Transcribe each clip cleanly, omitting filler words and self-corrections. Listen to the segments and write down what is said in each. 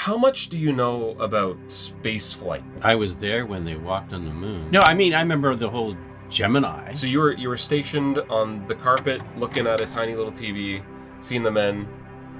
how much do you know about space flight? I was there when they walked on the moon. No, I mean, I remember the whole Gemini. So you were stationed on the carpet, looking at a tiny little TV, seeing the men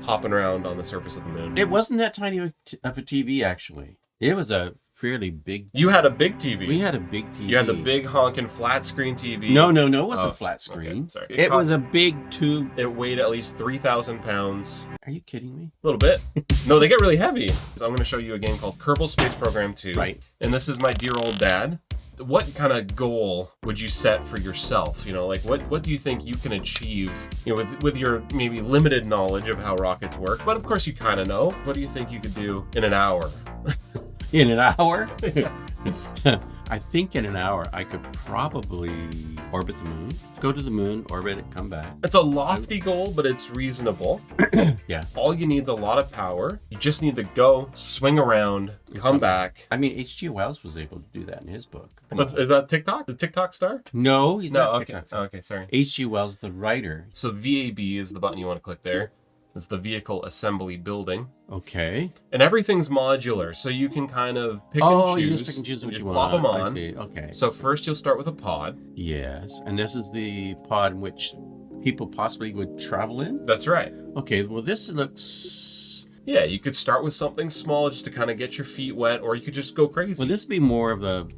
hopping around on the surface of the moon. It wasn't that tiny of a TV, actually. It was a fairly big... You had a big TV. We had a big TV. You had the big honking flat screen TV. No, it wasn't flat screen. Okay, sorry. It was a big tube. It weighed at least 3,000 pounds. Are you kidding me? A little bit. No, they get really heavy. So I'm going to show you a game called Kerbal Space Program 2. Right. And this is my dear old dad. What kind of goal would you set for yourself? You know, like what do you think you can achieve, you know, with your maybe limited knowledge of how rockets work? But of course you kind of know. What do you think you could do in an hour? In an hour? I think in an hour I could probably orbit the moon, go to the moon, orbit it, come back. It's a lofty goal, but it's reasonable. Yeah. All you need is a lot of power. You just need to go, swing around, come back. I mean, H.G. Wells was able to do that in his book. Is that TikTok? The TikTok star? No, he's not. Okay. Okay, sorry. H.G. Wells, the writer. So VAB is the button you want to click there. It's the vehicle assembly building. Okay. And everything's modular, so you can kind of pick and choose. Oh, you just pick and choose what you want. Plop them on. I see. Okay. So first you'll start with a pod. Yes, and this is the pod in which people possibly would travel in? That's right. Okay, well this looks... Yeah, you could start with something small just to kind of get your feet wet, or you could just go crazy. Well, this would be more of a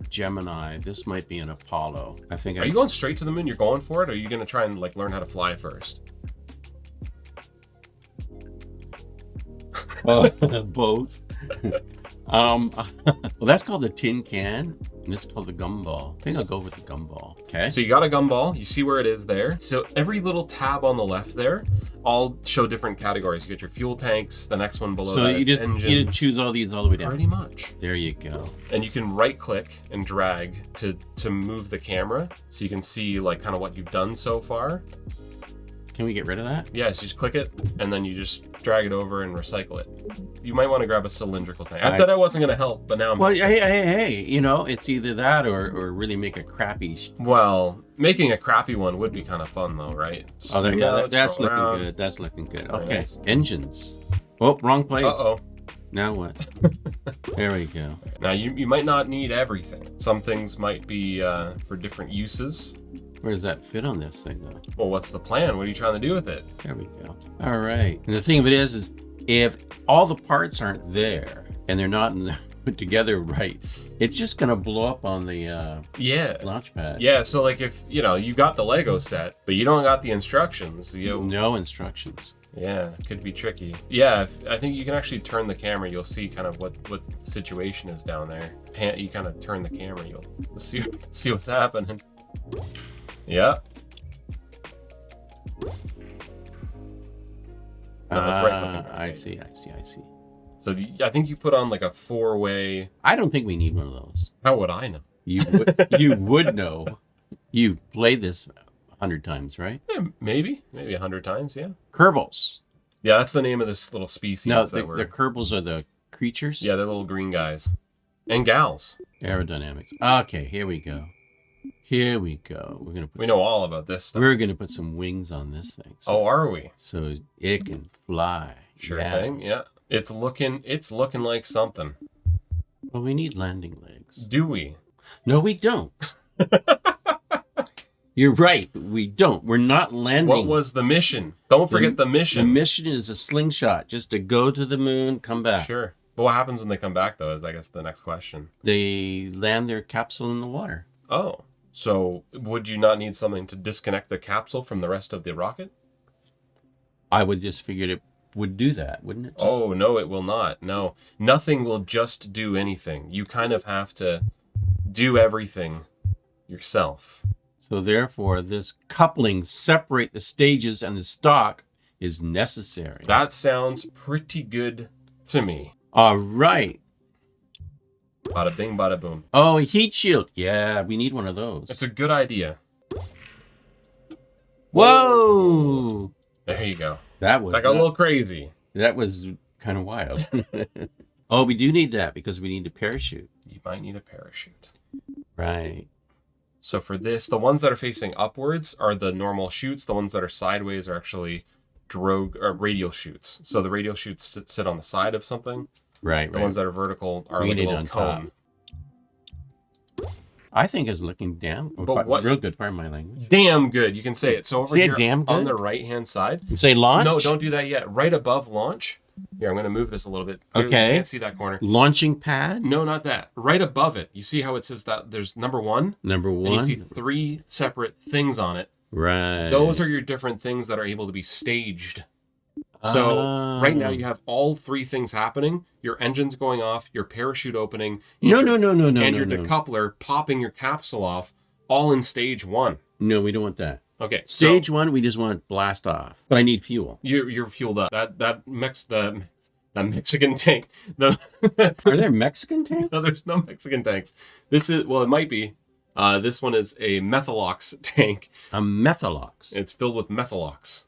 Gemini. This might be an Apollo. I think. Are you going straight to the moon? You're going for it? Or are you going to try and like learn how to fly first? Both. Well, that's called the tin can, and this is called the gumball. I think I'll go with the gumball. Okay. So you got a gumball. You see where it is there. So every little tab on the left there all show different categories. You get your fuel tanks. The next one below that is engines. You just choose all these all the way down. Pretty much. There you go. And you can right click and drag to move the camera so you can see like kind of what you've done so far. Can we get rid of that? Yes, you just click it and then you just drag it over and recycle it. You might want to grab a cylindrical tank. I thought that wasn't going to help, but now I'm... Well, hey, you know, it's either that or really make a crappy... Well, making a crappy one would be kind of fun though, right? So, yeah, that's looking good. That's looking good. Okay, nice. Engines. Oh, wrong place. Uh-oh. Now what? There we go. Now, you might not need everything. Some things might be for different uses. Where does that fit on this thing, though? Well, what's the plan? What are you trying to do with it? There we go. All right. And the thing of it is if all the parts aren't there and they're not put together right, it's just going to blow up on the launch pad. Yeah, so like if, you know, you got the Lego set, but you don't got the instructions. No instructions. Yeah, it could be tricky. Yeah, I think you can actually turn the camera. You'll see kind of what the situation is down there. You kind of turn the camera. You'll see what's happening. Yeah. I see. So I think you put on like a 4-way. I don't think we need one of those. How would I know? You would know. You've played this 100 times, right? Yeah, maybe 100 times. Yeah. Kerbals. Yeah, that's the name of this little species. No, the Kerbals are the creatures. Yeah, they're little green guys and gals. Aerodynamics. Okay, here we go. We're gonna. We know all about this stuff. We're gonna put some wings on this thing. So, are we? So it can fly. Sure thing. Yeah. It's looking like something. Well, we need landing legs. Do we? No, we don't. You're right. We don't. We're not landing. What was the mission? Don't forget the mission. The mission is a slingshot, just to go to the moon, come back. Sure. But what happens when they come back, though, is I guess the next question. They land their capsule in the water. Oh. So would you not need something to disconnect the capsule from the rest of the rocket? I would just figured it would do that, wouldn't it? Oh, no, it will not. No. Nothing will just do anything. You kind of have to do everything yourself. So therefore, this coupling separate the stages and the stock is necessary. That sounds pretty good to me. All right. Bada bing, bada boom. Oh, a heat shield. Yeah, we need one of those. It's a good idea. Whoa! There you go. That was... That got a little crazy. That was kind of wild. Oh, we do need that because we need a parachute. You might need a parachute. Right. So for this, the ones that are facing upwards are the normal chutes. The ones that are sideways are actually radial chutes. So the radial chutes sit on the side of something. Right. The ones that are vertical are like a little cone. I think it's looking damn. But what? Real good. Pardon my language. Damn good. You can say it. So over say here damn good? On the right-hand side. You say launch? No, don't do that yet. Right above launch. Here, I'm going to move this a little bit. Clearly, okay. You can't see that corner. Launching pad? No, not that. Right above it. You see how it says that there's number 1? Number 1. And you see 3 separate things on it. Right. Those are your different things that are able to be staged. So right now you have all 3 things happening. Your engine's going off, your parachute opening, and your decoupler popping your capsule off, all in stage 1. No, we don't want that. Okay. Stage 1, we just want blast off. But I need fuel. You're fueled up. That Mexican tank. Are there Mexican tanks? No, there's no Mexican tanks. It might be. This one is a methalox tank. A methalox. It's filled with methalox,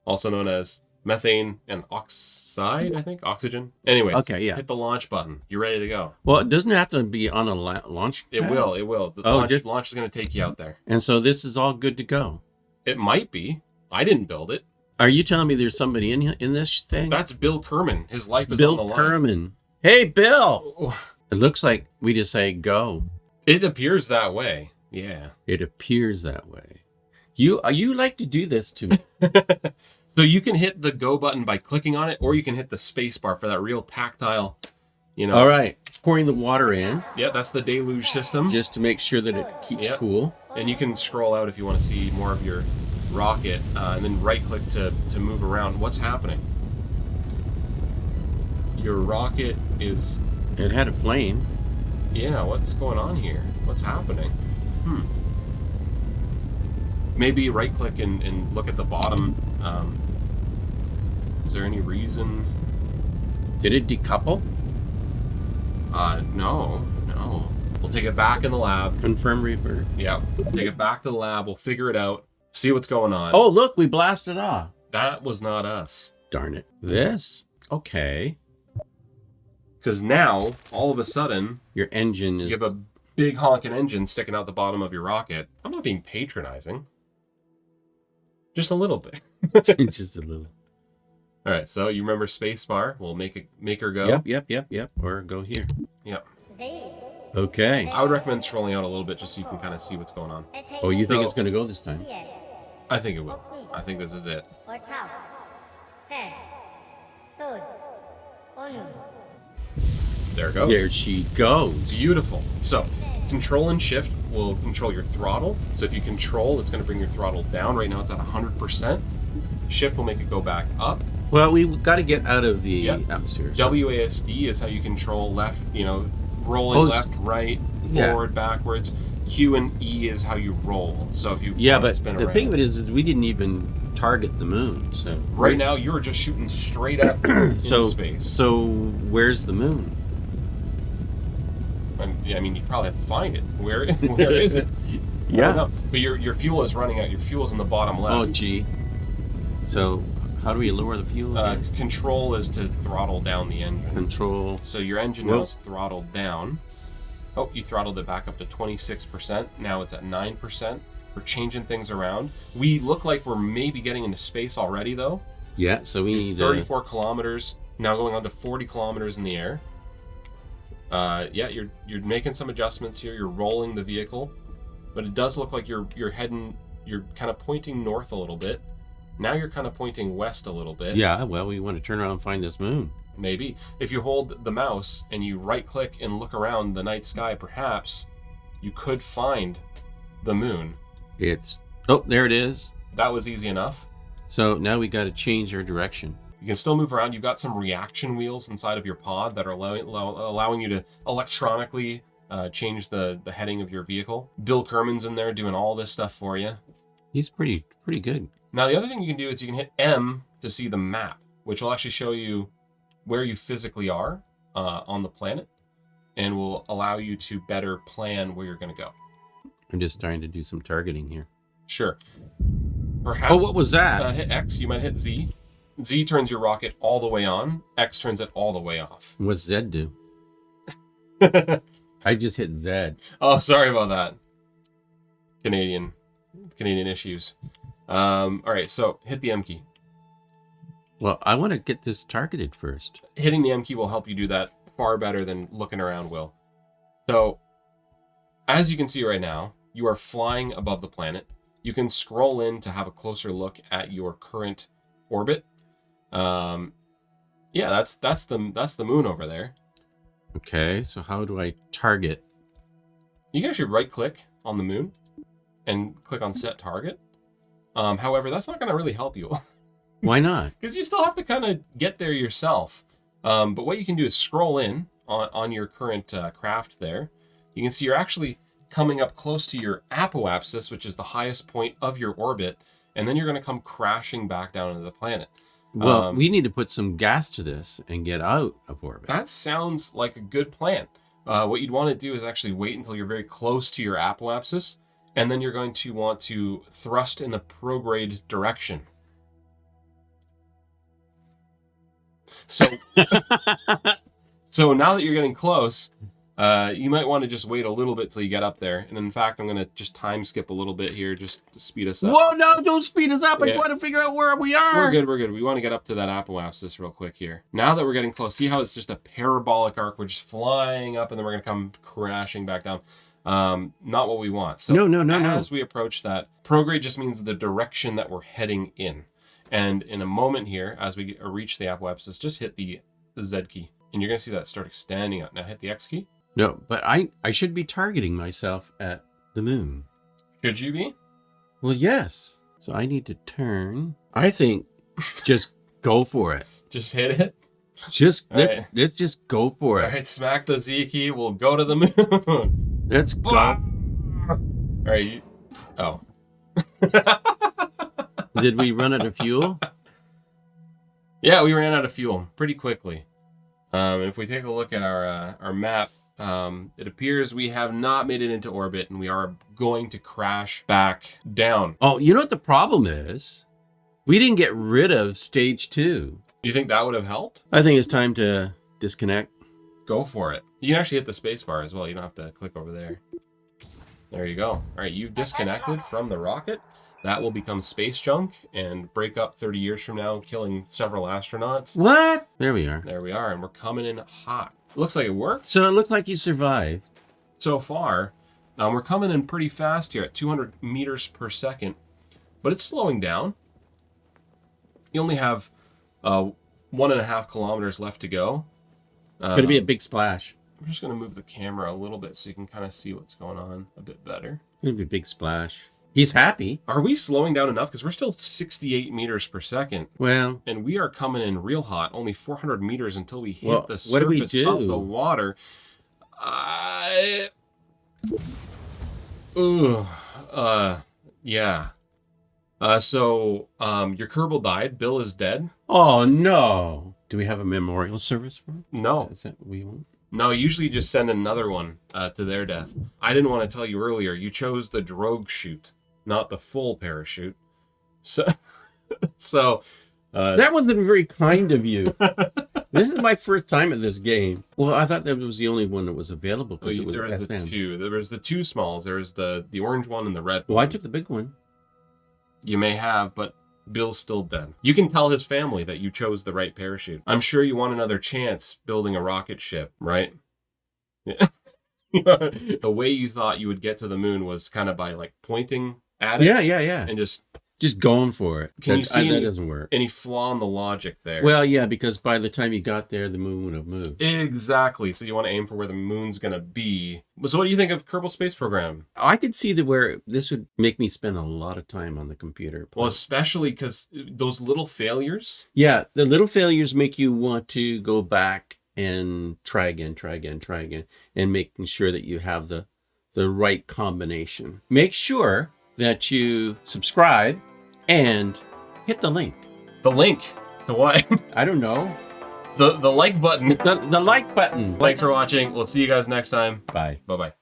also known as methane and oxide, I think. Oxygen. Anyways, okay, yeah. Hit the launch button. You're ready to go. Well, it doesn't have to be on a launch pad? It will. The launch is going to take you out there. And so this is all good to go? It might be. I didn't build it. Are you telling me there's somebody in this thing? That's Bill Kerman. His life is on the line. Bill Kerman. Hey, Bill! It looks like we just say go. It appears that way. Yeah. It appears that way. You like to do this to me. So you can hit the go button by clicking on it, or you can hit the space bar for that real tactile, All right. Pouring the water in. Yeah, that's the deluge system. Just to make sure that it keeps cool. And you can scroll out if you want to see more of your rocket, and then right-click to move around. What's happening? Your rocket is... It had a flame. Yeah, what's going on here? What's happening? Maybe right-click and look at the bottom. Is there any reason? Did it decouple? No. We'll take it back in the lab. Confirm rebirth. Yeah, we'll take it back to the lab. We'll figure it out. See what's going on. Oh, look, we blasted off. That was not us. Darn it. This? Okay. Because now, all of a sudden... Your engine is... You have a big honking engine sticking out the bottom of your rocket. I'm not being patronizing. Just a little bit. Just a little. All right, so you remember spacebar? We'll make her go. Yep. Or go here. Yep. Okay. I would recommend scrolling out a little bit just so you can kind of see what's going on. Oh, you think it's going to go this time? I think it will. I think this is it. There it goes. There she goes. Beautiful. So, control and shift will control your throttle. So if you control, it's going to bring your throttle down. Right now it's at 100%. Shift will make it go back up. Well, we've got to get out of the atmosphere. So. WASD is how you control left, rolling left, right, forward, backwards. Q and E is how you roll. So if you but spin the around. thing of it is we didn't even target the moon. So right now you're just shooting straight up into space. So where's the moon? I mean, you probably have to find it. Where is it? I don't know. But your fuel is running out. Your fuel's in the bottom left. Oh, gee. So how do we lower the fuel? Control is to throttle down the engine. Control. So your engine now is throttled down. Oh, you throttled it back up to 26%. Now it's at 9%. We're changing things around. We look like we're maybe getting into space already, though. Yeah, so we need 34 kilometers. Now going on to 40 kilometers in the air. You're making some adjustments here. You're rolling the vehicle, but it does look like you're heading. You're kind of pointing north a little bit. Now you're kind of pointing west a little bit. Yeah, well, we want to turn around and find this moon. Maybe. If you hold the mouse and you right-click and look around the night sky, perhaps you could find the moon. There it is. That was easy enough. So now we got to change our direction. You can still move around. You've got some reaction wheels inside of your pod that are allowing you to electronically change the heading of your vehicle. Bill Kerman's in there doing all this stuff for you. He's pretty good. Now, the other thing you can do is you can hit M to see the map, which will actually show you where you physically are on the planet and will allow you to better plan where you're going to go. I'm just trying to do some targeting here. Sure. Perhaps, what was that? Hit X. You might hit Z. Z turns your rocket all the way on. X turns it all the way off. What's Z do? I just hit Z. Oh, sorry about that. Canadian issues. All right, so hit the M key. Well, I want to get this targeted first. Hitting the M key will help you do that far better than looking around will. So, as you can see right now, you are flying above the planet. You can scroll in to have a closer look at your current orbit. Yeah, that's the moon over there. Okay, so how do I target? You can actually right-click on the moon and click on Set Target. However, that's not going to really help you. Why not? Because you still have to kind of get there yourself. But what you can do is scroll in on your current craft there. You can see you're actually coming up close to your apoapsis, which is the highest point of your orbit, and then you're going to come crashing back down into the planet. Well, we need to put some gas to this and get out of orbit. That sounds like a good plan. What you'd want to do is actually wait until you're very close to your apoapsis, and then you're going to want to thrust in the prograde direction. So, so now that you're getting close, you might want to just wait a little bit till you get up there. And in fact, I'm going to just time skip a little bit here just to speed us up. Whoa, no, don't speed us up. Yeah. I want to figure out where we are. We're good. We want to get up to that apoapsis real quick here. Now that we're getting close, see how it's just a parabolic arc? We're just flying up and then we're going to come crashing back down. Not what we want. So no. As we approach that, prograde just means the direction that we're heading in. And in a moment here, as we reach the apoapsis, just hit the Z key. And you're going to see that start extending out. Now hit the X key. No, but I should be targeting myself at the moon. Should you be? Well, yes. So I need to turn. I think just go for it. Just hit it? Let's just go for it. All right, smack the Z key. We'll go to the moon. Let's go. All right. Oh. Did we run out of fuel? Yeah, we ran out of fuel pretty quickly. And if we take a look at our map, it appears we have not made it into orbit and we are going to crash back down. Oh, you know what the problem is? We didn't get rid of stage 2. You think that would have helped? I think it's time to disconnect. Go for it. You can actually hit the space bar as well. You don't have to click over there. There you go. All right, you've disconnected from the rocket. That will become space junk and break up 30 years from now, killing several astronauts. What? There we are. There we are, and we're coming in hot. Looks like it worked. So it looked like you survived. So far, we're coming in pretty fast here at 200 meters per second, but it's slowing down. You only have 1.5 kilometers left to go. It's going to be a big splash. I'm just going to move the camera a little bit so you can kind of see what's going on a bit better. It's going to be a big splash. He's happy. Are we slowing down enough? Because we're still 68 meters per second. Well, and we are coming in real hot. Only 400 meters until we hit the what do we surface do? of the water. Yeah. So your Kerbal died. Bill is dead. Oh, no. Do we have a memorial service for him? No. Is that what we want? No, usually just send another one to their death. I didn't want to tell you earlier. You chose the drogue chute, not the full parachute. So that wasn't very kind of you. This is my first time at this game. Well, I thought that was the only one that was available because it was there was FM. the two. There was the two smalls. There was the orange one and the red one. Well, I took the big one. You may have, but Bill's still dead. You can tell his family that you chose the right parachute. I'm sure you want another chance building a rocket ship, right? Yeah. The way you thought you would get to the moon was kind of by like pointing at it. Yeah. And just going for it. Can you see that doesn't work. Any flaw in the logic there? Well, yeah, because by the time you got there, the moon would have moved. Exactly. So you want to aim for where the moon's going to be. So what do you think of Kerbal Space Program? I could see where this would make me spend a lot of time on the computer. Well, especially because those little failures. Yeah, the little failures make you want to go back and try again, and making sure that you have the right combination. Make sure that you subscribe and hit the link. The link to what? I don't know. The like button. The like button. Thanks for watching. We'll see you guys next time. Bye. Bye-bye.